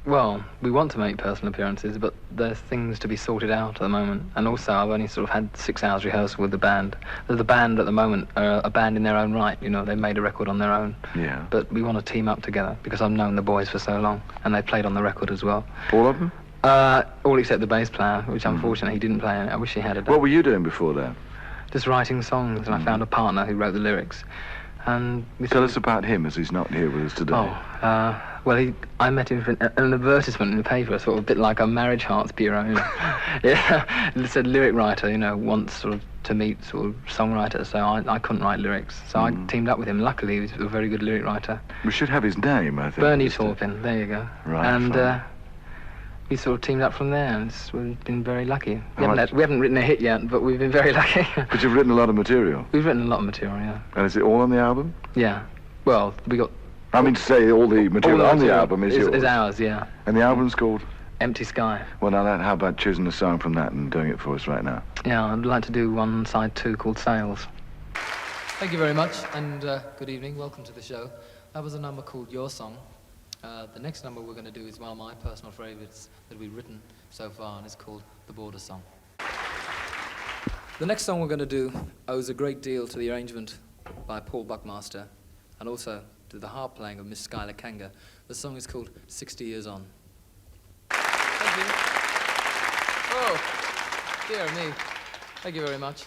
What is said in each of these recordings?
Well, we want to make personal appearances, but there's things to be sorted out at the moment. And also, I've only sort of had 6 hours rehearsal with the band. The band at the moment are a band in their own right, you know, they made a record on their own. Yeah. But we want to team up together, because I've known the boys for so long, and they played on the record as well. All of them? All except the bass player, which unfortunately he didn't play. I wish he had it. What were you doing before that? Just writing songs, and I found a partner who wrote the lyrics. And Tell us about him, as he's not here with us today. Well, I met him for an advertisement in the paper, sort of a bit like a marriage hearts bureau. You know? Yeah, it said lyric writer, you know, wants sort of to meet sort of songwriter. So I couldn't write lyrics, so I teamed up with him. Luckily, he was a very good lyric writer. We should have his name, I think. Bernie Taupin. There you go. Right. And we sort of teamed up from there, and we've been very lucky. We haven't written a hit yet, but we've been very lucky. But you've written a lot of material. We've written a lot of material, yeah. And is it all on the album? Yeah. Well, we got. I mean to say, all the material on the album is yours. Is ours, yeah. And the album's called? Empty Sky. Well, now, how about choosing a song from that and doing it for us right now? Yeah, I'd like to do one side 2 called Sails. Thank you very much, and good evening. Welcome to the show. That was a number called Your Song. The next number we're going to do is one of my personal favourites that we've written so far, and it's called The Border Song. The next song we're going to do owes a great deal to the arrangement by Paul Buckmaster, and also to the harp playing of Miss Skylar Kanga. The song is called 60 Years On. Thank you. Oh, dear me. Thank you very much.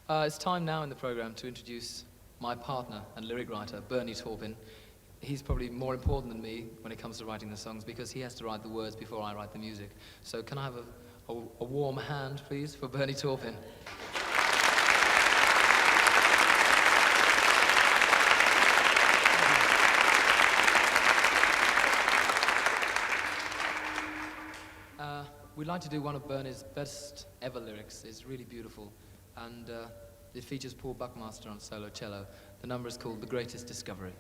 It's time now in the programme to introduce my partner and lyric writer, Bernie Taupin. He's probably more important than me when it comes to writing the songs, because he has to write the words before I write the music. So can I have a warm hand, please, for Bernie Taupin? We'd like to do one of Bernie's best ever lyrics. It's really beautiful, and it features Paul Buckmaster on solo cello. The number is called The Greatest Discovery.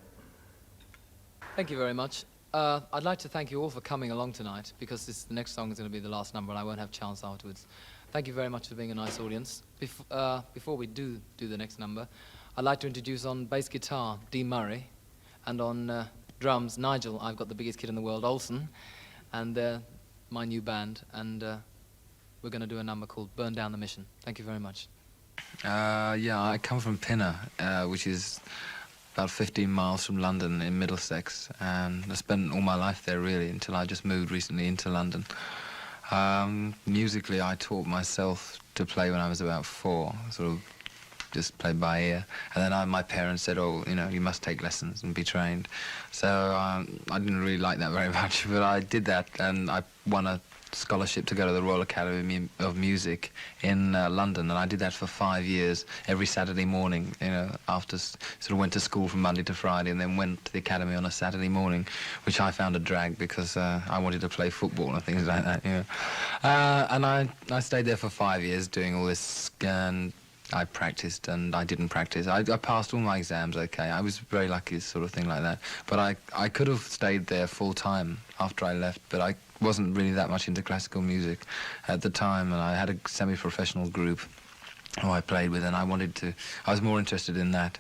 Thank you very much. I'd like to thank you all for coming along tonight, because the next song is going to be the last number and I won't have a chance afterwards. Thank you very much for being a nice audience. Before we do the next number, I'd like to introduce on bass guitar, Dee Murray, and on drums, Nigel, I've got the biggest kid in the world, Olsen, and my new band, and we're going to do a number called Burn Down the Mission. Thank you very much. Yeah, I come from Pinner, which is about 15 miles from London in Middlesex, and I spent all my life there really until I just moved recently into London. Musically, I taught myself to play when I was about 4, sort of just played by ear, and then my parents said, oh, you know, you must take lessons and be trained. So I didn't really like that very much, but I did that, and I won a scholarship to go to the Royal Academy of Music in London, and I did that for 5 years, every Saturday morning, you know, after sort of went to school from Monday to Friday, and then went to the academy on a Saturday morning, which I found a drag because I wanted to play football and things like that, you know. And I stayed there for 5 years doing all this, and I practiced and I didn't practice. I passed all my exams okay. I was very lucky, sort of thing like that. But I could have stayed there full time after I left, but I wasn't really that much into classical music at the time, and I had a semi-professional group who I played with, and I was more interested in that.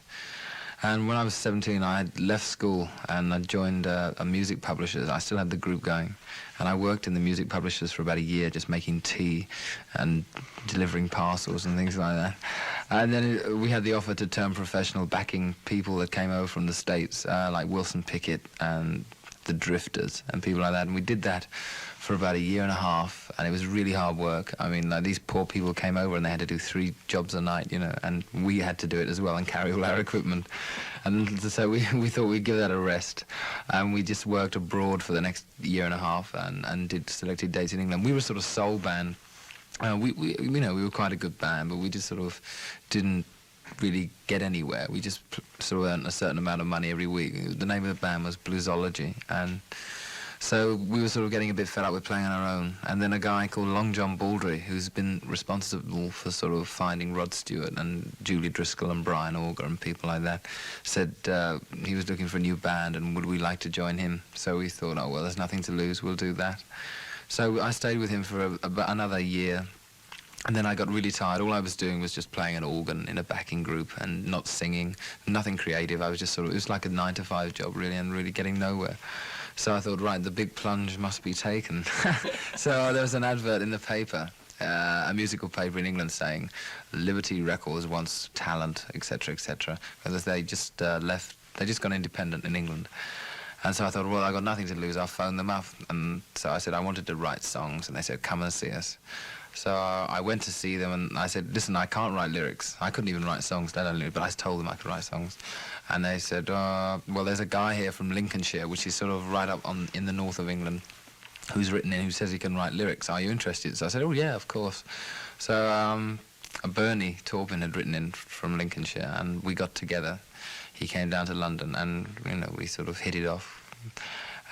And when I was 17, I had left school and I joined a music publisher. I still had the group going. And I worked in the music publishers for about a year, just making tea and delivering parcels and things like that. And then we had the offer to turn professional, backing people that came over from the States, like Wilson Pickett and the Drifters and people like that. And we did that for about a year and a half, and it was really hard work. I mean, like, these poor people came over and they had to do 3 jobs a night, you know, and we had to do it as well and carry all our equipment. And so we thought we'd give that a rest, and we just worked abroad for the next year and a half and did selected dates in England. We were sort of soul band. We were quite a good band, but we just sort of didn't really get anywhere. We just sort of earned a certain amount of money every week. The name of the band was Bluesology, and so we were sort of getting a bit fed up with playing on our own. And then a guy called Long John Baldry, who's been responsible for sort of finding Rod Stewart and Julie Driscoll and Brian Auger and people like that, said he was looking for a new band and would we like to join him. So we thought, oh, well, there's nothing to lose, we'll do that. So I stayed with him for about another year. And then I got really tired. All I was doing was just playing an organ in a backing group and not singing, nothing creative. I was just sort of, it was like a 9-to-5 job, really, and really getting nowhere. So I thought, right, the big plunge must be taken. So there was an advert in the paper, a musical paper in England saying Liberty Records wants talent, etc., etc. Because they just they just gone independent in England. And so I thought, well, I got nothing to lose, I'll phone them up. And so I said I wanted to write songs, and they said, come and see us. So I went to see them, and I said, listen, I can't write lyrics. I couldn't even write songs, let alone, but I told them I could write songs. And they said, well, there's a guy here from Lincolnshire, which is sort of right up in the north of England, who's written in, who says he can write lyrics. Are you interested? So I said, oh, yeah, of course. So Bernie Taupin had written in from Lincolnshire, and we got together. He came down to London, and, we sort of hit it off.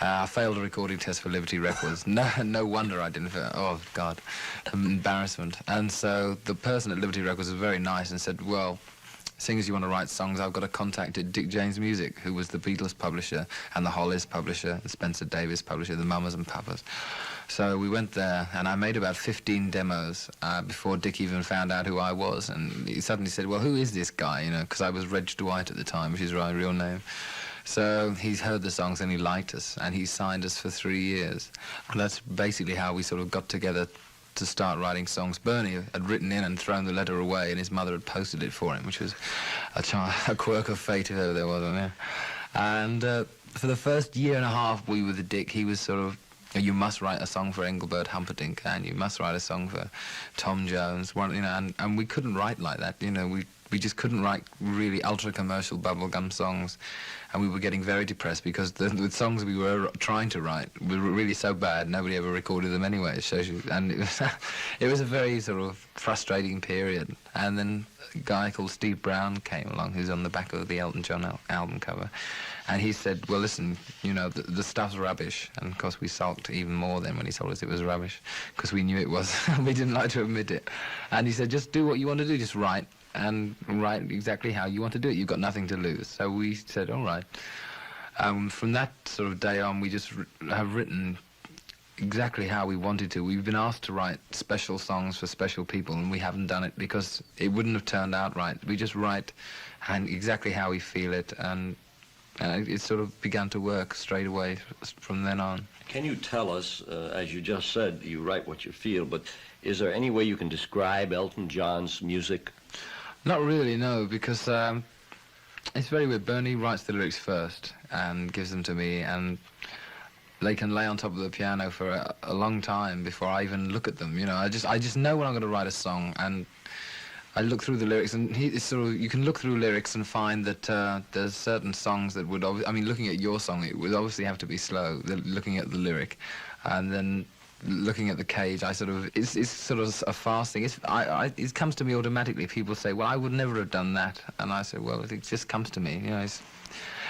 I failed a recording test for Liberty Records. No wonder I didn't fail. Oh, God, embarrassment. And so the person at Liberty Records was very nice and said, well, seeing as you want to write songs, I've got a contact at Dick James Music, who was the Beatles publisher and the Hollies publisher, the Spencer Davis publisher, the Mamas and Papas. So we went there, and I made about 15 demos before Dick even found out who I was. And he suddenly said, well, who is this guy? Because I was Reg Dwight at the time, which is my real name. So he's heard the songs and he liked us, and he signed us for 3 years. And that's basically how we sort of got together to start writing songs. Bernie had written in and thrown the letter away, and his mother had posted it for him, which was a quirk of fate if ever there was one. Yeah. And for the first year and a half we were with Dick, he was sort of, you must write a song for Engelbert Humperdinck, and you must write a song for Tom Jones. And we couldn't write like that. We just couldn't write really ultra-commercial bubblegum songs, and we were getting very depressed because the songs we were trying to write were really so bad, nobody ever recorded them anyway. It shows you, and it was a very sort of frustrating period. And then a guy called Steve Brown came along, who's on the back of the Elton John album cover, and he said, well, listen, the stuff's rubbish. And of course we sulked even more then when he told us it was rubbish, because we knew it was. We didn't like to admit it. And he said, just do what you want to do, just write. And write exactly how you want to do it. You've got nothing to lose. So we said, all right. From that sort of day on, we just have written exactly how we wanted to. We've been asked to write special songs for special people, and we haven't done it because it wouldn't have turned out right. We just write and exactly how we feel it, and it sort of began to work straight away from then on. Can you tell us, as you just said, you write what you feel, but is there any way you can describe Elton John's music? Not really, no, because it's very weird. Bernie writes the lyrics first and gives them to me, and they can lay on top of the piano for a long time before I even look at them. I just know when I'm going to write a song, and I look through the lyrics, and you can look through lyrics and find that there's certain songs that would, looking at your song, it would obviously have to be slow, looking at the lyric, and then looking at the cage, it's sort of a fast thing. It comes to me automatically. People say, well, I would never have done that. And I say, well, it just comes to me.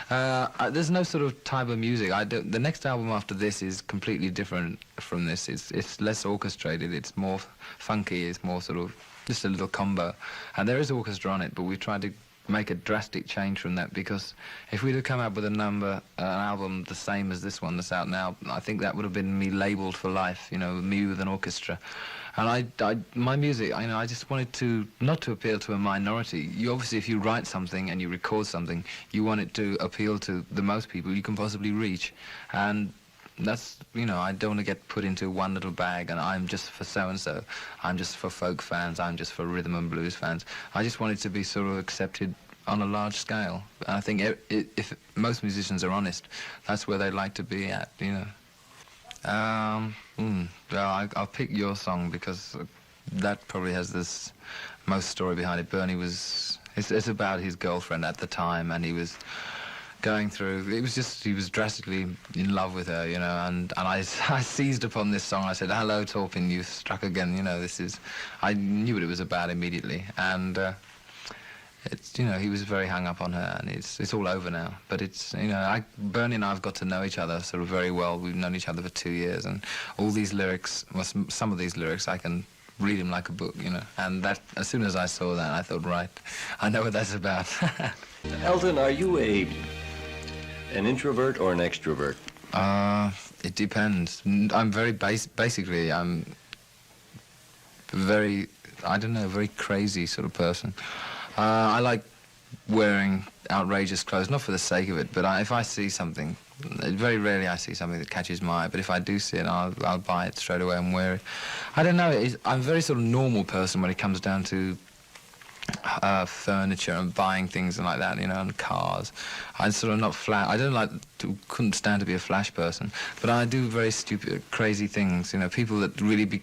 There's no sort of type of music. The next album after this is completely different from this. It's less orchestrated. It's more funky. It's more sort of just a little combo. And there is orchestra on it, but we've tried to make a drastic change from that, because if we'd have come out with an album the same as this one that's out now, I think that would have been me labelled for life, me with an orchestra. And my music, I just wanted to, not to appeal to a minority. Obviously, if you write something and you record something, you want it to appeal to the most people you can possibly reach. And that's, I don't want to get put into one little bag and I'm just for so-and-so, I'm just for folk fans, I'm just for rhythm and blues fans. I just want it to be sort of accepted on a large scale. And I think if most musicians are honest, that's where they like to be at, Well, I'll pick your song because that probably has this most story behind it. Bernie it's about his girlfriend at the time, and he was going through, he was drastically in love with her, and I seized upon this song. I said, hello, Taupin, you've struck again, I knew what it was about immediately, and he was very hung up on her, and it's all over now. But Bernie and I have got to know each other sort of very well. We've known each other for 2 years, and all these lyrics, some of these lyrics, I can read them like a book, And that, as soon as I saw that, I thought, right, I know what that's about. Elton, are you an introvert or an extrovert? It depends. I'm very basically, I'm very, very crazy sort of person. I like wearing outrageous clothes, not for the sake of it, but if I see something, very rarely I see something that catches my eye, but if I do see it, I'll buy it straight away and wear it. I don't know, I'm a very sort of normal person when it comes down to furniture and buying things and like that, you know, and cars. I'm sort of not I don't couldn't stand to be a flash person, but I do very stupid, crazy things, you know. People that really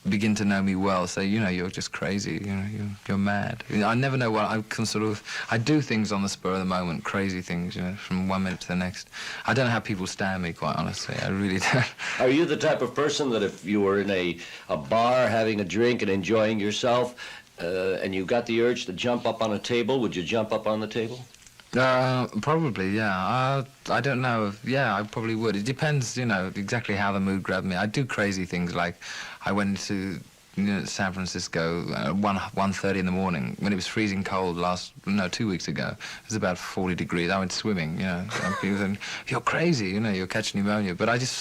begin to know me well say, you know, you're just crazy, you know, you're mad. You know, I never know what I do things on the spur of the moment, crazy things, you know, from one minute to the next. I don't know how people stand me, quite honestly. I really don't. Are you the type of person that if you were in a bar having a drink and enjoying yourself, and you got the urge to jump up on a table, would you jump up on the table? Probably, yeah. I don't know. Yeah, I probably would. It depends, you know, exactly how the mood grabbed me. I do crazy things, like I went to San Francisco at 1:30 in the morning when it was freezing cold 2 weeks ago. It was about 40 degrees. I went swimming, you know. And people said, you're crazy, you know, you're catching pneumonia. But I just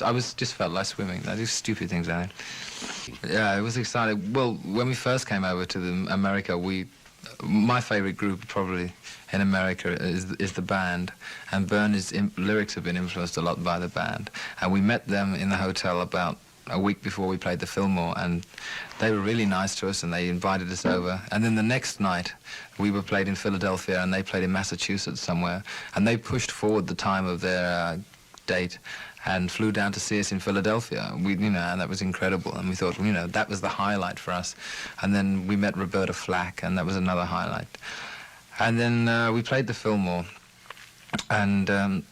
felt like swimming. I do stupid things like that. Yeah, it was exciting. Well, when we first came over to America, my favorite group probably in America is the band, and Bernie's lyrics have been influenced a lot by the band. And we met them in the hotel about a week before we played the Fillmore, and they were really nice to us, and they invited us over. And then the next night, we were played in Philadelphia, and they played in Massachusetts somewhere, and they pushed forward the time of their date and flew down to see us in Philadelphia. And that was incredible. And we thought, you know, that was the highlight for us. And then we met Roberta Flack, and that was another highlight. And then we played the Fillmore, and Al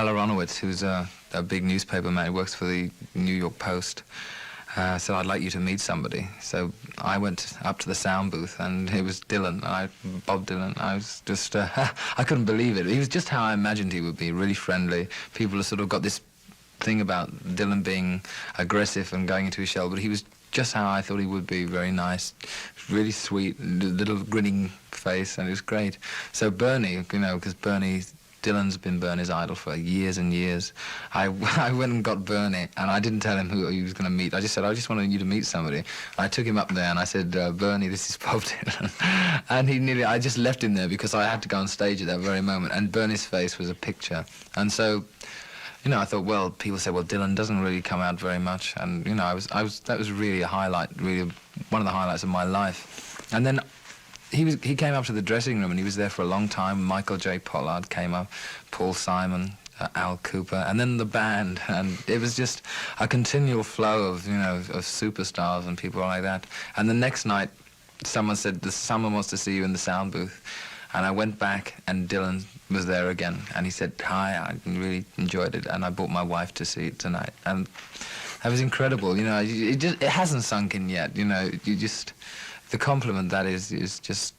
Aronowitz, who's a big newspaper man, who works for the New York Post, said, I'd like you to meet somebody. So I went up to the sound booth, and it was Dylan, Bob Dylan. I was just, I couldn't believe it. He was just how I imagined he would be, really friendly. People have sort of got this thing about Dylan being aggressive and going into his shell, but he was just how I thought he would be, very nice, really sweet, little grinning face, and it was great. So Bernie, you know, because Dylan's been Bernie's idol for years and years. I went and got Bernie, and I didn't tell him who he was going to meet. I just said, I just wanted you to meet somebody. I took him up there, and I said, Bernie, this is Bob Dylan. And I just left him there because I had to go on stage at that very moment, and Bernie's face was a picture. And so, you know, I thought, well, people say, well, Dylan doesn't really come out very much. And, you know, that was really a highlight, really one of the highlights of my life. And then he came up to the dressing room, and he was there for a long time. Michael J. Pollard came up, Paul Simon, Al Cooper, and then the band, and it was just a continual flow of, you know, of superstars and people like that. And the next night, someone said, someone wants to see you in the sound booth. And I went back, and Dylan was there again, and he said, hi, I really enjoyed it, and I brought my wife to see it tonight. And that was incredible, you know. It hasn't sunk in yet, you know. The compliment that is just,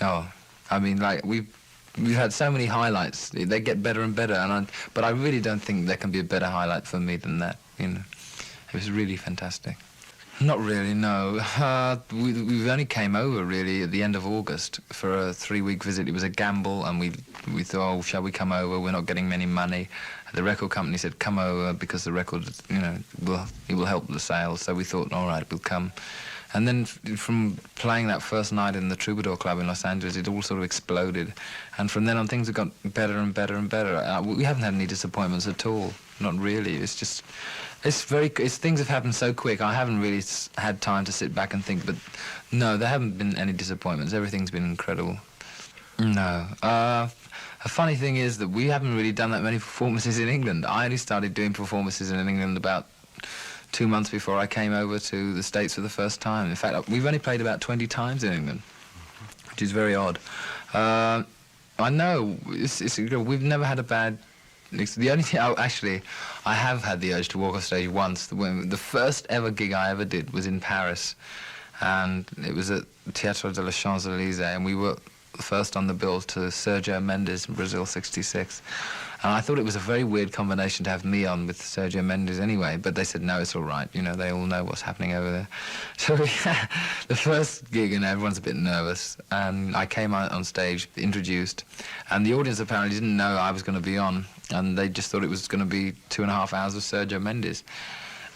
oh, I mean, like, we've had so many highlights. They get better and better, but I really don't think there can be a better highlight for me than that, you know. It was really fantastic. Not really, no. We only came over, really, at the end of August for a 3-week visit. It was a gamble, and we thought, oh, shall we come over? We're not getting many money. The record company said, come over, because the record, you know, it will help the sales. So we thought, all right, we'll come. And then from playing that first night in the Troubadour Club in Los Angeles, it all sort of exploded. And from then on, things have got better and better and better. We haven't had any disappointments at all. Not really. It's just, things have happened so quick. I haven't really had time to sit back and think. But no, there haven't been any disappointments. Everything's been incredible. No. A funny thing is that we haven't really done that many performances in England. I only started doing performances in England about 2 months before I came over to the States for the first time. In fact, we've only played about 20 times in England, which is very odd. I know, we've never had a bad... The only thing, actually, I have had the urge to walk off stage once. The first ever gig I ever did was in Paris, and it was at Théâtre de la Champs-Élysées, and we were first on the bill to Sergio Mendes in Brazil '66. And I thought it was a very weird combination to have me on with Sergio Mendes anyway, but they said, no, it's all right, you know, they all know what's happening over there. So the first gig, and everyone's a bit nervous, and I came out on stage, introduced, and the audience apparently didn't know I was going to be on, and they just thought it was going to be 2.5 hours of Sergio Mendes.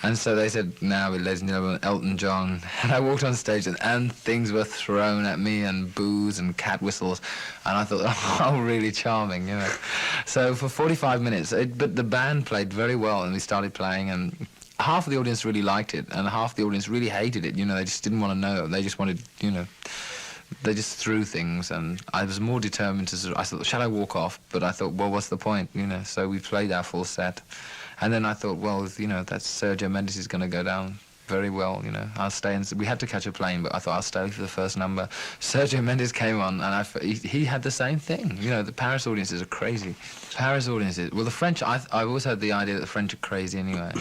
And so they said, now, ladies and gentlemen, Elton John. And I walked on stage and things were thrown at me and boos and cat whistles. And I thought, oh, really charming, you know. So for 45 minutes, but the band played very well and we started playing and half of the audience really liked it and half the audience really hated it, you know. They just didn't want to know. They just wanted, you know, they just threw things and I was more determined to I thought, shall I walk off? But I thought, well, what's the point, you know? So we played our full set. And then I thought, well, you know, that's Sergio Mendes is going to go down very well, you know. I'll stay and we had to catch a plane, but I thought I'll stay for the first number. Sergio Mendes came on, and he had the same thing. You know, the Paris audiences are crazy. Paris audiences, well, the French, I've always had the idea that the French are crazy anyway.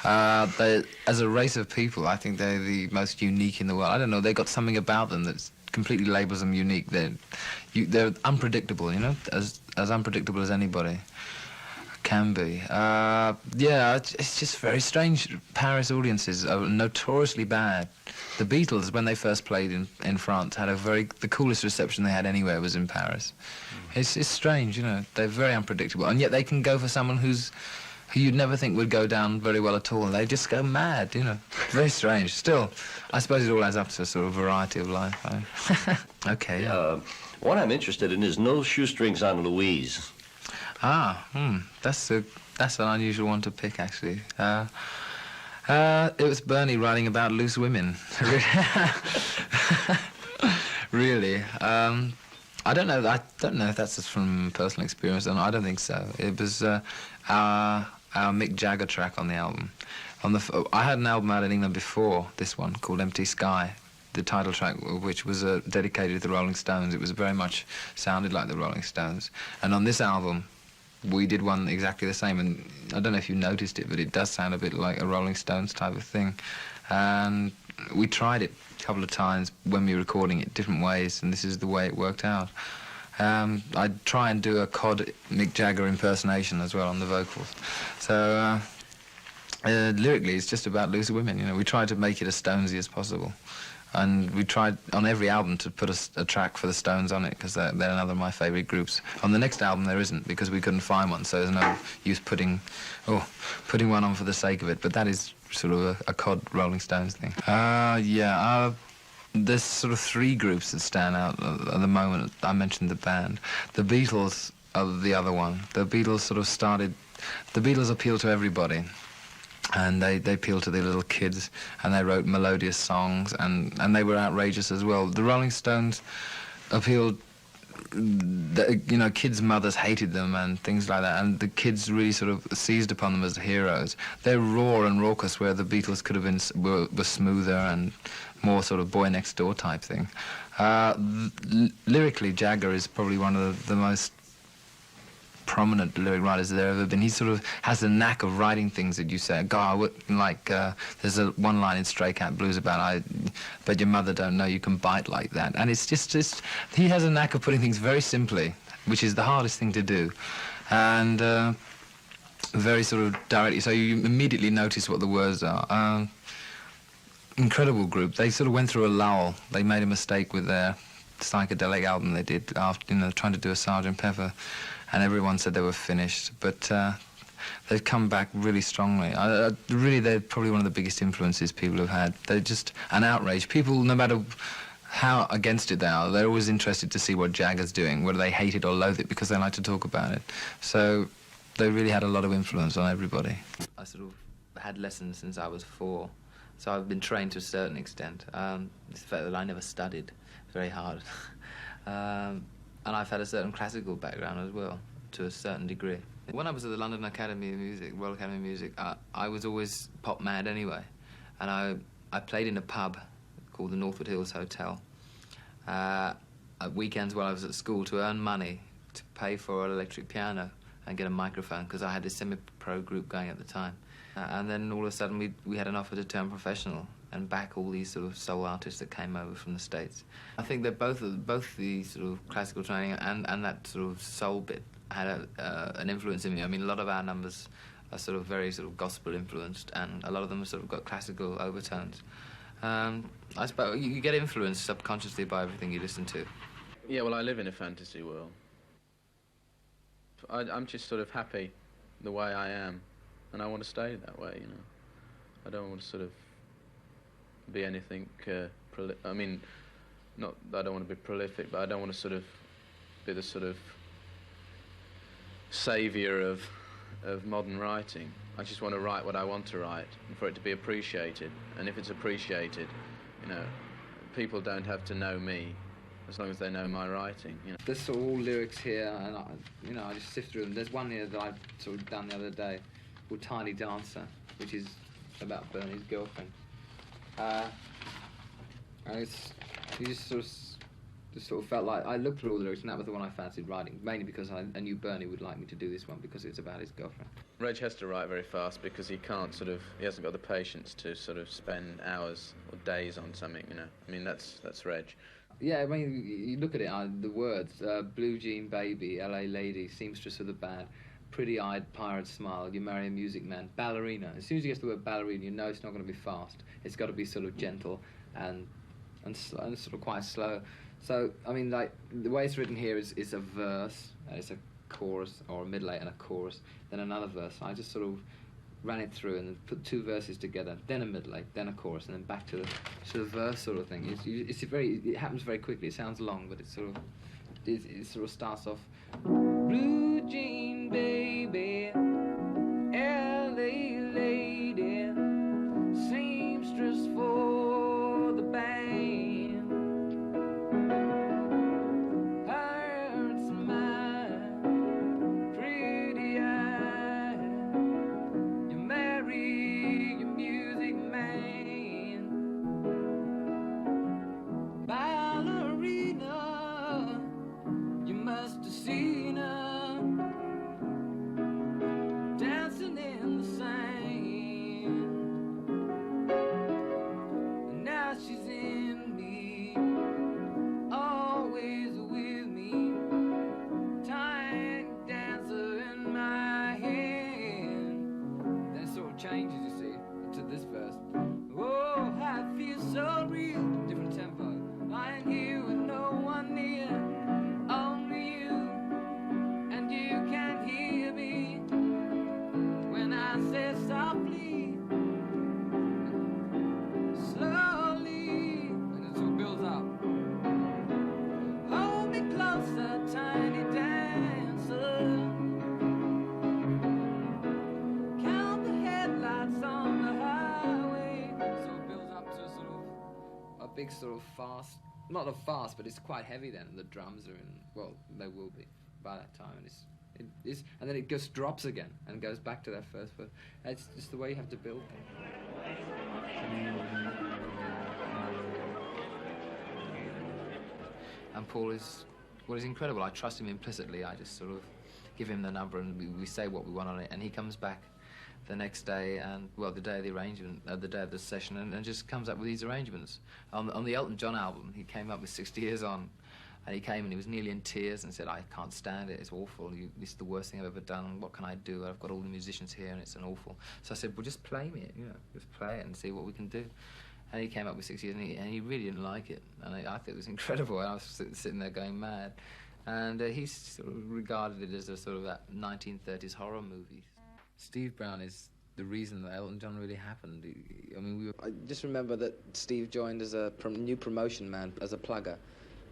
They, as a race of people, I think they're the most unique in the world. I don't know, they got something about them that completely labels them unique. They're unpredictable, you know, as unpredictable as anybody can be. Yeah, it's just very strange. Paris audiences are notoriously bad. The Beatles, when they first played in France, had the coolest reception they had anywhere was in Paris. It's strange, you know. They're very unpredictable, and yet they can go for someone who you'd never think would go down very well at all. They just go mad, you know. Very strange. Still, I suppose it all adds up to a sort of variety of life. Okay. What I'm interested in is No Shoestrings on Louise. That's an unusual one to pick, actually. It was Bernie writing about loose women. Really. I don't know if that's just from personal experience, and I don't think so. It was our Mick Jagger track on the album. I had an album out in England before this one called Empty Sky, the title track of which was dedicated to the Rolling Stones. It was very much sounded like the Rolling Stones. And on this album, we did one exactly the same, and I don't know if you noticed it, but it does sound a bit like a Rolling Stones type of thing. And we tried it a couple of times when we were recording it different ways, and this is the way it worked out. I'd try and do a cod Mick Jagger impersonation as well on the vocals. So lyrically, it's just about loose women. You know, we tried to make it as Stonesy as possible. And we tried on every album to put a track for the Stones on it, because they're another of my favourite groups. On the next album there isn't, because we couldn't find one, so there's no use putting one on for the sake of it. But that is sort of a cod Rolling Stones thing. There's sort of three groups that stand out at the moment. I mentioned the band. The Beatles are the other one. The Beatles the Beatles appeal to everybody. And they appealed to the little kids, and they wrote melodious songs, and they were outrageous as well. The Rolling Stones appealed, you know, kids' mothers hated them and things like that, and the kids really sort of seized upon them as heroes. They're raw and raucous, where the Beatles could have been were smoother and more sort of boy next door type thing. Lyrically, Jagger is probably one of the most prominent lyric writers there ever been. He sort of has the knack of writing things that you say, God, there's one line in Stray Cat Blues about, but your mother don't know you can bite like that. And it's just he has a knack of putting things very simply, which is the hardest thing to do, and very sort of directly, so you immediately notice what the words are. Incredible group. They sort of went through a lull. They made a mistake with their psychedelic album they did after, you know, trying to do a Sgt. Pepper, and everyone said they were finished, but they've come back really strongly. Really, they're probably one of the biggest influences people have had. They're just an outrage. People, no matter how against it they are, they're always interested to see what Jagger's doing, whether they hate it or loathe it, because they like to talk about it. So they really had a lot of influence on everybody. I sort of had lessons since I was 4, so I've been trained to a certain extent. It's the fact that I never studied very hard. And I've had a certain classical background as well, to a certain degree. When I was at the London Academy of Music, Royal Academy of Music, I was always pop mad anyway. And I played in a pub called the Northwood Hills Hotel at weekends while I was at school to earn money to pay for an electric piano and get a microphone, because I had this semi-pro group going at the time. And then all of a sudden we had an offer to turn professional and back all these sort of soul artists that came over from the States. I think that both the sort of classical training and that sort of soul bit had an influence in me. I mean, a lot of our numbers are sort of very sort of gospel influenced, and a lot of them have sort of got classical overtones. I suppose you get influenced subconsciously by everything you listen to. Yeah, well, I live in a fantasy world. I'm just sort of happy the way I am, and I want to stay that way, you know. I don't want to sort of be anything. I mean, not that I don't want to be prolific, but I don't want to sort of be the sort of saviour of modern writing. I just want to write what I want to write, and for it to be appreciated. And if it's appreciated, you know, people don't have to know me, as long as they know my writing. You know. There's sort of all lyrics here, and I just sift through them. There's one here that I sort of done the other day, called Tiny Dancer, which is about Bernie's girlfriend. And you just sort of felt like I looked through all the lyrics, and that was the one I fancied writing, mainly because I knew Bernie would like me to do this one because it's about his girlfriend. Reg has to write very fast because he hasn't got the patience to sort of spend hours or days on something, you know. I mean, that's Reg. Yeah, I mean, you look at it, the words, blue jean baby, LA lady, seamstress with a bad, pretty-eyed pirate smile, you marry a music man, ballerina. As soon as you get to the word ballerina, you know it's not going to be fast. It's got to be sort of gentle and sort of quite slow. So, I mean, like, the way it's written here is a verse, it's a chorus, or a middle eight and a chorus, then another verse. I just sort of ran it through and then put two verses together, then a middle eight, then a chorus, and then back to the verse sort of thing. It happens very quickly. It sounds long, but it sort of starts off, blue jean baby, LA lady, seamstress for the band. Big sort of fast, not a fast, but it's quite heavy then. The drums are in, well, they will be by that time, and and then it just drops again and goes back to that first verse. It's just the way you have to build things. And Paul is incredible. I trust him implicitly. I just sort of give him the number and we say what we want on it, and he comes back the next day, and well, the day of the arrangement, the day of the session, and just comes up with these arrangements. On the Elton John album, he came up with 60 Years On, and he came and he was nearly in tears and said, I can't stand it, it's awful, this is the worst thing I've ever done, what can I do? I've got all the musicians here and it's an awful. So I said, well, just play me it, you know, just play it and see what we can do. And he came up with 6 years, and he really didn't like it, and I thought it was incredible. I was sitting there going mad. And he sort of regarded it as a sort of that 1930s horror movie. Steve Brown is the reason that Elton John really happened. I mean, I just remember that Steve joined as a new promotion man, as a plugger,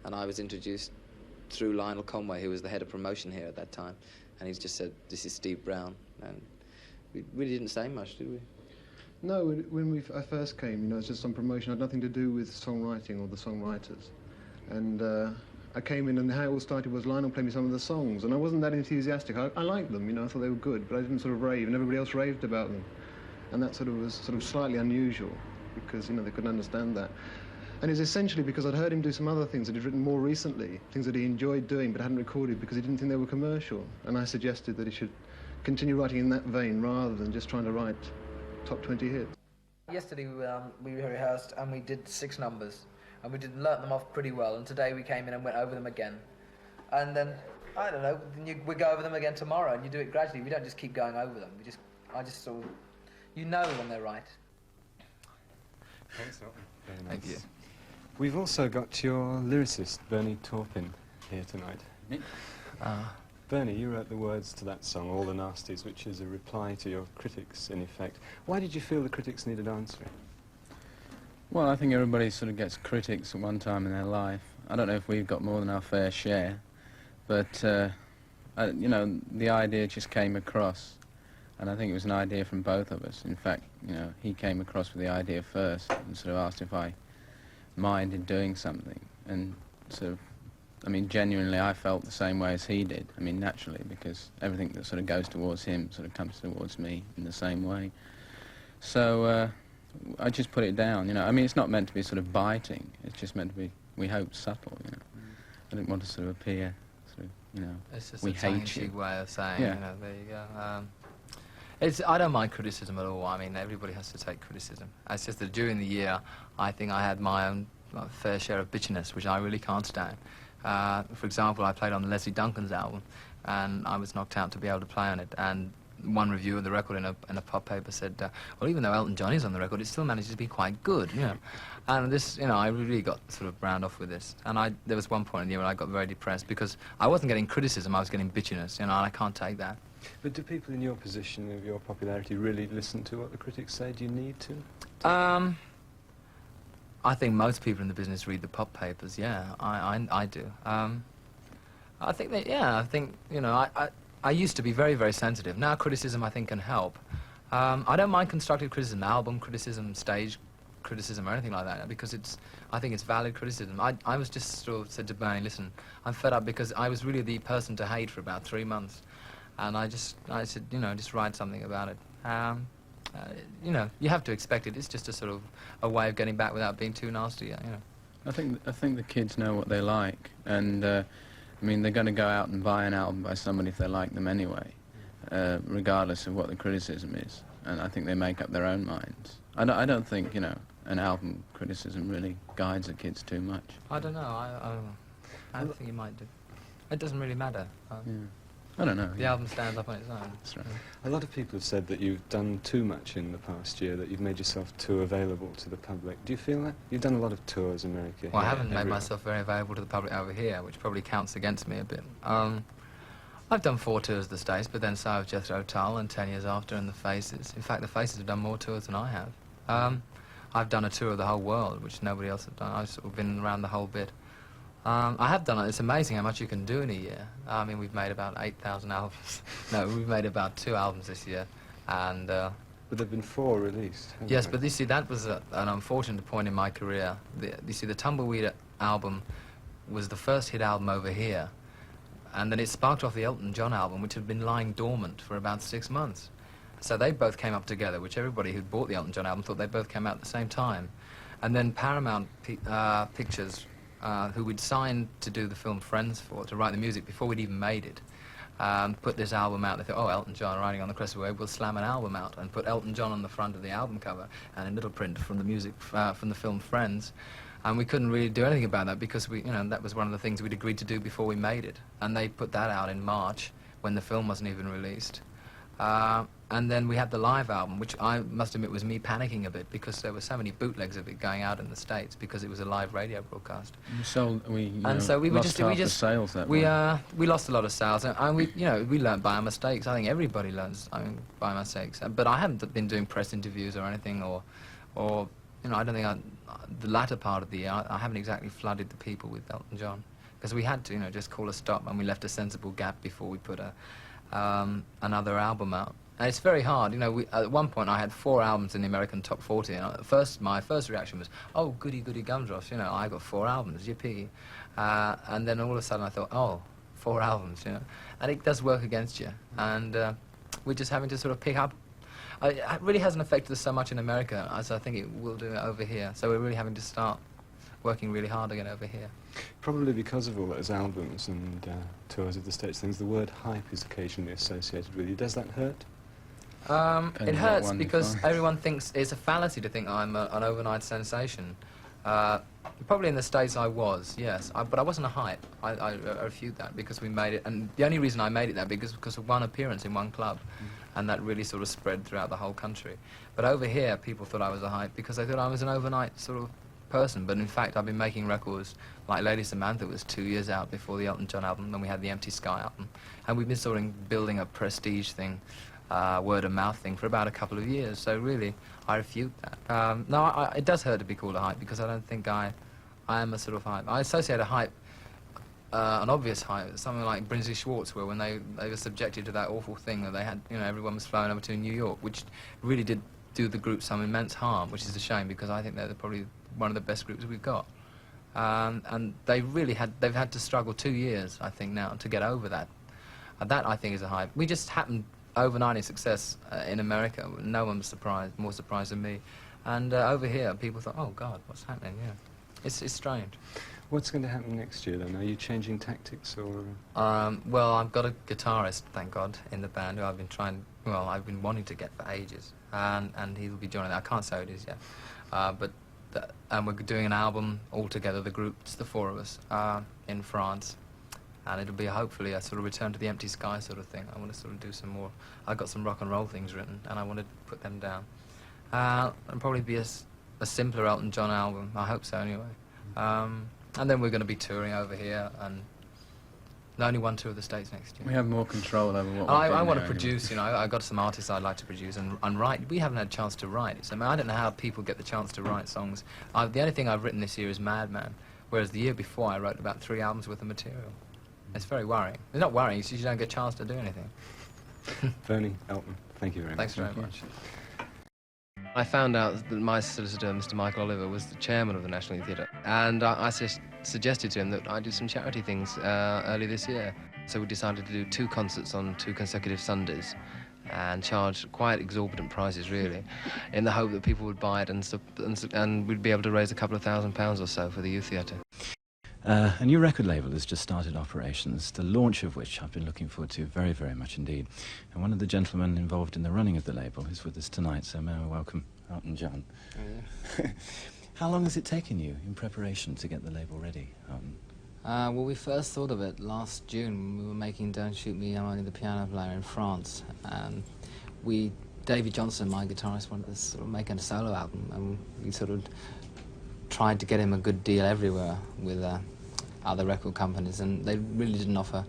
and I was introduced through Lionel Conway, who was the head of promotion here at that time, and he just said, this is Steve Brown, and we really didn't say much, did we? No, when I first came, you know, it's just some promotion, had nothing to do with songwriting or the songwriters, and I came in and how it all started was Lionel played me some of the songs, and I wasn't that enthusiastic. I liked them, you know, I thought they were good, but I didn't sort of rave, and everybody else raved about them. And that sort of was sort of slightly unusual, because, you know, they couldn't understand that. And it's essentially because I'd heard him do some other things that he'd written more recently, things that he enjoyed doing but hadn't recorded because he didn't think they were commercial. And I suggested that he should continue writing in that vein rather than just trying to write top 20 hits. Yesterday we rehearsed and we did 6 numbers. And we learnt them off pretty well, and today we came in and went over them again. And then, I don't know, we go over them again tomorrow, and you do it gradually. We don't just keep going over them. I just sort of, you know when they're right. Thanks, Elton. Very nice. Thank you. We've also got your lyricist, Bernie Taupin, here tonight. Bernie, you wrote the words to that song, All the Nasties, which is a reply to your critics, in effect. Why did you feel the critics needed answering? Well, I think everybody sort of gets critics at one time in their life. I don't know if we've got more than our fair share, but, you know, the idea just came across, and I think it was an idea from both of us. In fact, you know, he came across with the idea first and sort of asked if I minded doing something, and sort of, I mean, genuinely, I felt the same way as he did. I mean, naturally, because everything that sort of goes towards him sort of comes towards me in the same way. So, I just put it down, you know. I mean, it's not meant to be sort of biting. It's just meant to be, we hope, subtle, you know. I didn't want to sort of appear, sort of, you know, it's just we a hate you. way of saying, Yeah. you know, there you go. I don't mind criticism at all. I mean, everybody has to take criticism. It's just that during the year, I think I had my own fair share of bitchiness, which I really can't stand. For example, I played on Leslie Duncan's album, and I was knocked out to be able to play on it. And one review of the record in a pop paper said, well, even though Elton John is on the record, it still manages to be quite good, you know. And this, you know, I really got sort of browned off with this. And there was one point in the year when I got very depressed because I wasn't getting criticism, I was getting bitchiness, you know, and I can't take that. But do people in your position of your popularity really listen to what the critics say? Do you need to? I think most people in the business read the pop papers, yeah, I do. I think that, yeah, I think, you know, I used to be very, very sensitive. Now criticism, I think, can help. I don't mind constructive criticism, album criticism, stage criticism, or anything like that, because I think it's valid criticism. I was just sort of said to Bernie, listen, I'm fed up because I was really the person to hate for about 3 months. And I said, you know, just write something about it. You know, you have to expect it. It's just a sort of a way of getting back without being too nasty, you know. I think the kids know what they like, and I mean, they're going to go out and buy an album by somebody if they like them anyway, regardless of what the criticism is. And I think they make up their own minds. I don't think, you know, an album criticism really guides the kids too much. I don't know. I think it might do. It doesn't really matter. Yeah. I don't know. The album stands up on its own. That's right. A lot of people have said that you've done too much in the past year, that you've made yourself too available to the public. Do you feel that? You've done a lot of tours in America. Well, I haven't made myself very available to the public over here, which probably counts against me a bit. I've done 4 tours of the States, but then so have Jethro Tull and 10 Years After and the Faces. In fact, the Faces have done more tours than I have. I've done a tour of the whole world, which nobody else has done. I've sort of been around the whole bit. I have done it. It's amazing how much you can do in a year. I mean, we've made about 8,000 albums. No, we've made about 2 albums this year. And, but there have been 4 released. Yes, they? but you see, that was an unfortunate point in my career. You see, the Tumbleweed album was the first hit album over here. And then it sparked off the Elton John album, which had been lying dormant for about 6 months. So they both came up together, which everybody who'd bought the Elton John album thought they both came out at the same time. And then Paramount Pictures, who we'd signed to do the film Friends for, to write the music before we'd even made it, put this album out. They thought, oh, Elton John riding on the crest of a wave, we'll slam an album out, and put Elton John on the front of the album cover and in little print from the music from the film Friends. And we couldn't really do anything about that because you know, that was one of the things we'd agreed to do before we made it. And they put that out in March when the film wasn't even released. And then we had the live album, which I must admit was me panicking a bit because there were so many bootlegs of it going out in the States because it was a live radio broadcast. So we lost half the sales that we way. We lost a lot of sales, and we learned by our mistakes. I think everybody learns by mistakes. But I haven't been doing press interviews or anything, or you know, I don't think the latter part of the year I haven't exactly flooded the people with Elton John because we had to, you know, just call a stop, and we left a sensible gap before we put another album out. And it's very hard, you know. At one point, I had 4 albums in the American top 40. And my first reaction was, "Oh, goody goody gumdrops! You know, I got 4 albums, yippee!" And then all of a sudden, I thought, "Oh, 4 albums, you know." And it does work against you. And we're just having to sort of pick up. It really hasn't affected us so much in America as I think it will do over here. So we're really having to start working really hard again over here. Probably because of all those albums and tours of the States things, the word hype is occasionally associated with you. Does that hurt? It hurts because everyone thinks it's a fallacy to think I'm an overnight sensation. Probably in the States I was, yes, but I wasn't a hype. I refute that because we made it, and the only reason I made it that big is because of one appearance in one club, and that really sort of spread throughout the whole country. But over here, people thought I was a hype because they thought I was an overnight sort of person, but in fact I've been making records like Lady Samantha was 2 years out before the Elton John album, then we had the Empty Sky album, and we've been sort of building a prestige thing, word of mouth thing for about a couple of years, so really I refute that. No, it does hurt to be called a hype, because I don't think I am a sort of hype. I associate a hype, an obvious hype, something like Brinsley Schwartz were when they were subjected to that awful thing that they had, you know, everyone was flown over to New York, which really did do the group some immense harm, which is a shame, because I think they're probably one of the best groups we've got. And they've had to struggle 2 years, I think, now to get over that. That, I think, is a hype. We just happened overnight in success in America. No one was more surprised than me. And over here, people thought, oh, God, what's happening? Yeah. It's strange. What's going to happen next year, then? Are you changing tactics, or...? Well, I've got a guitarist, thank God, in the band who I've been wanting to get for ages. And he'll be joining. I can't say who it is yet. And we're doing an album all together, the group, it's the four of us, in France. And it'll be hopefully a sort of return to the Empty Sky sort of thing. I want to sort of do some more. I've got some rock and roll things written, and I want to put them down. And probably be a simpler Elton John album. I hope so, anyway. And then we're going to be touring over here, and only one tour of the States next year. We have more control over what I want to produce, you know, I've got some artists I'd like to produce and write. We haven't had a chance to write. So, I mean, I don't know how people get the chance to write songs. The only thing I've written this year is Madman, whereas the year before I wrote about 3 albums worth of material. It's very worrying. It's not worrying, it's just you don't get a chance to do anything. Bernie, Elton, thank you very much. Thanks very much. I found out that my solicitor, Mr. Michael Oliver, was the chairman of the National Youth Theatre, and I suggested to him that I do some charity things early this year. So we decided to do 2 concerts on 2 consecutive Sundays and charge quite exorbitant prices, really, in the hope that people would buy it and we'd be able to raise a couple of £1,000 or so for the Youth Theatre. A new record label has just started operations, the launch of which I've been looking forward to very, very much indeed. And one of the gentlemen involved in the running of the label is with us tonight, so may I welcome Elton John. Oh, yeah. How long has it taken you in preparation to get the label ready, Elton? Well, we first thought of it last June. We were making Don't Shoot Me, I'm Only the Piano Player in France. And Davey Johnson, my guitarist, wanted to sort of make a solo album, and we sort of tried to get him a good deal everywhere with other record companies, and they really didn't offer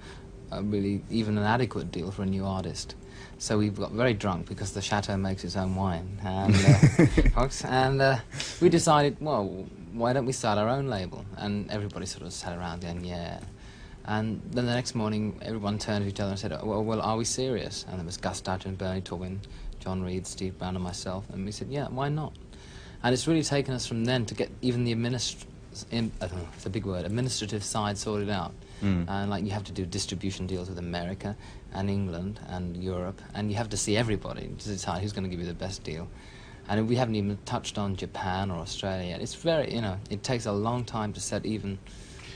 even an adequate deal for a new artist. So we got very drunk because the chateau makes its own wine, and we decided, well, why don't we start our own label? And everybody sort of sat around going, yeah. And then the next morning, everyone turned to each other and said, well, are we serious? And there was Gus Dudgeon, Bernie Taupin, John Reed, Steve Brown, and myself, and we said, yeah, why not? And it's really taken us from then to get even the it's a big word, administrative side sorted out. And like you have to do distribution deals with America and England and Europe, and you have to see everybody to decide who's going to give you the best deal. And we haven't even touched on Japan or Australia yet. It's very, you know, it takes a long time to set even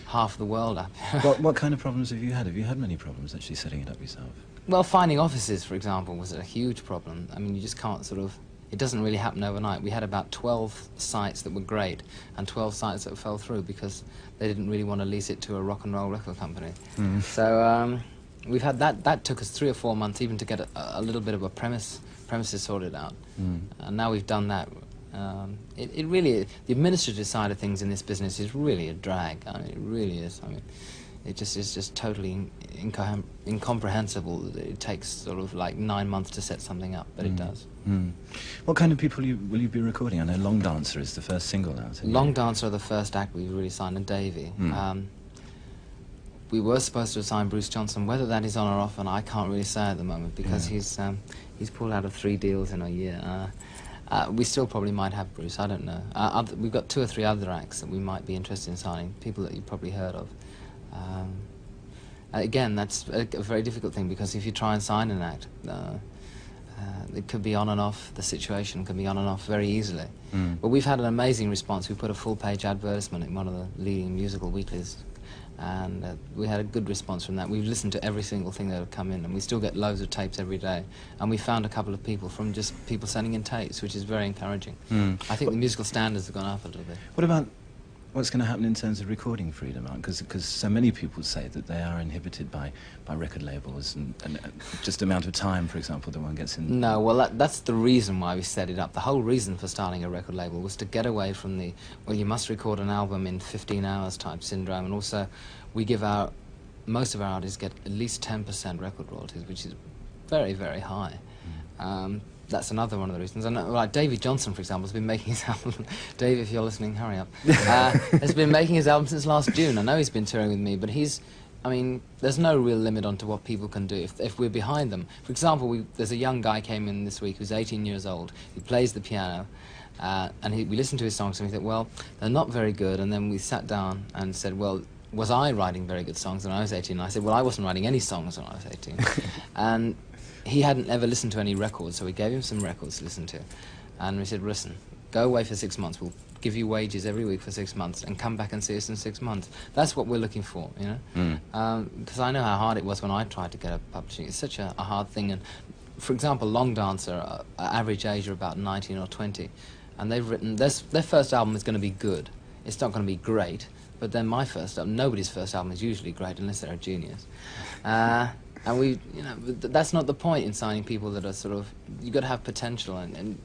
half the world up. What kind of problems have you had? Have you had many problems actually setting it up yourself? Well, finding offices, for example, was a huge problem. I mean, you just can't sort of... It doesn't really happen overnight. We had about 12 sites that were great and 12 sites that fell through because they didn't really want to lease it to a rock and roll record company. So we've had that. That took us 3 or 4 months even to get a little bit of a premises sorted out. And now we've done that. It really, the administrative side of things in this business is really a drag. I mean, it really is. I mean, it just is just totally incomprehensible that it takes sort of like 9 months to set something up, but it does. What kind of people will you be recording? I know Long Dancer is the first single out. Long Dancer are the first act we really signed, and Davey. We were supposed to sign Bruce Johnson. Whether that is on or off, and I can't really say at the moment because he's pulled out of 3 deals in a year. We still probably might have Bruce. I don't know. We've got 2 or 3 other acts that we might be interested in signing. People that you've probably heard of. Again, that's a very difficult thing because if you try and sign an act, it could be on and off. The situation can be on and off very easily. But we've had an amazing response. We put a full-page advertisement in one of the leading musical weeklies, and we had a good response from that. We've listened to every single thing that have come in, and we still get loads of tapes every day. And we found a couple of people from just people sending in tapes, which is very encouraging. I think the musical standards have gone up a little bit. What about What's going to happen in terms of recording freedom, because so many people say that they are inhibited by record labels and just the amount of time, for example, that one gets in. No, well, that's the reason why we set it up. The whole reason for starting a record label was to get away from the, well, you must record an album in 15 hours type syndrome, and also we give most of our artists get at least 10% record royalties, which is very, very high. That's another one of the reasons. And like David Johnson, for example, has been making his album. Dave, if you're listening, hurry up. Has been making his album since last June. I know he's been touring with me, but I mean, there's no real limit onto what people can do if we're behind them. For example, there's a young guy came in this week who's 18 years old. He plays the piano, and we listened to his songs and we thought, well, they're not very good. And then we sat down and said, well, was I writing very good songs when I was 18? And I said, well, I wasn't writing any songs when I was 18. And he hadn't ever listened to any records, so we gave him some records to listen to. And we said, listen, go away for 6 months. We'll give you wages every week for 6 months and come back and see us in 6 months. That's what we're looking for, you know? Because I know how hard it was when I tried to get a publishing. It's such a hard thing. And for example, Long Dancer, average age are about 19 or 20. And they've written, their first album is going to be good. It's not going to be great. But then my first album, nobody's first album is usually great unless they're a genius. And we, you know, that's not the point in signing people that are sort of, you've got to have potential, and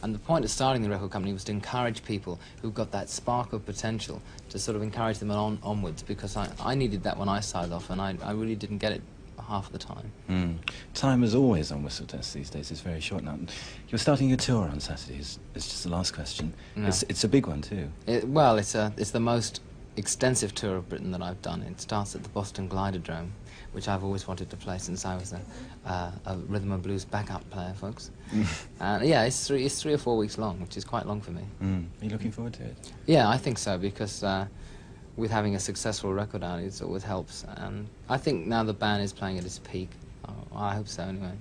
the point of starting the record company was to encourage people who've got that spark of potential, to sort of encourage them onwards, because I needed that when I started off, and I really didn't get it half the time. Time, as always, on Whistle Test these days is very short now. You're starting your tour on Saturday, it's just the last question. No. It's a big one too. Well, it's the most extensive tour of Britain that I've done. It starts at the Boston Gliderdome, which I've always wanted to play since I was a rhythm and blues backup player, folks. And yeah, it's 3 or 4 weeks long, which is quite long for me. Are you looking forward to it? Yeah, I think so, because with having a successful record out, it always helps. And I think now the band is playing at its peak. I hope so, anyway.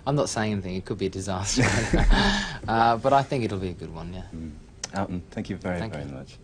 I'm not saying anything. It could be a disaster. But I think it'll be a good one, yeah. Elton, thank you very much.